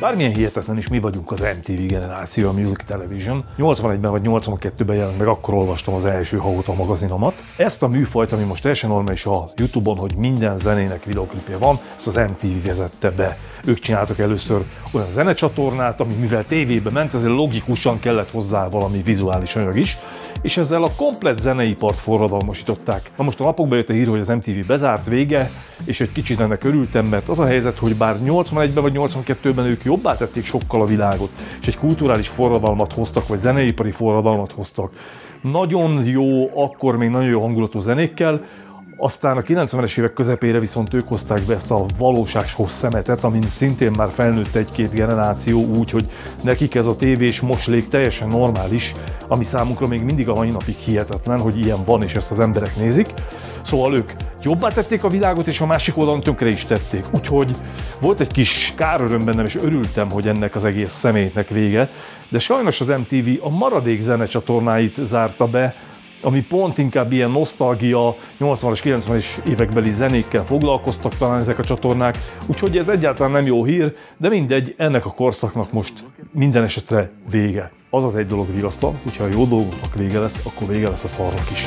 Bármilyen hihetetlen is mi vagyunk az MTV generáció, a Music Television. 81-ben vagy 82-ben jelent meg, akkor olvastam az első Hauta magazinomat. Ezt a műfajt, ami most teljesen normális a YouTube-on, hogy minden zenének videoklipje van, ezt az MTV vezette be. Ők csináltak először olyan zenecsatornát, ami mivel tévébe ment, ezért logikusan kellett hozzá valami vizuális anyag is, és ezzel a komplett zeneipart forradalmasították. Na most a napokban jött a hír, hogy az MTV bezárt, vége, és egy kicsit ennek örültem, mert az a helyzet, hogy bár 81-ben vagy 82-ben ők jobbá tették sokkal a világot, és egy kulturális forradalmat hoztak, vagy zeneipari forradalmat hoztak, nagyon jó, akkor még nagyon jó hangulatú zenékkel, aztán a 90-es évek közepére viszont ők hozták be ezt a valóságos szemetet, amin szintén már felnőtt egy-két generáció, úgy, hogy nekik ez a tévés moslék teljesen normális, ami számunkra még mindig a mai napig hihetetlen, hogy ilyen van, és ezt az emberek nézik. Szóval ők jobbá tették a világot, és a másik oldalon tönkre is tették. Úgyhogy volt egy kis káröröm bennem, és örültem, hogy ennek az egész szemétnek vége, de sajnos az MTV a maradék zenecsatornáit zárta be, ami pont inkább ilyen nosztalgia, 80-as, 90-es évekbeli zenékkel foglalkoztak talán ezek a csatornák, úgyhogy ez egyáltalán nem jó hír, de mindegy, ennek a korszaknak most minden esetre vége. Az az egy dolog vigasztal, hogyha a jó dolgoknak vége lesz, akkor vége lesz a szarnak is.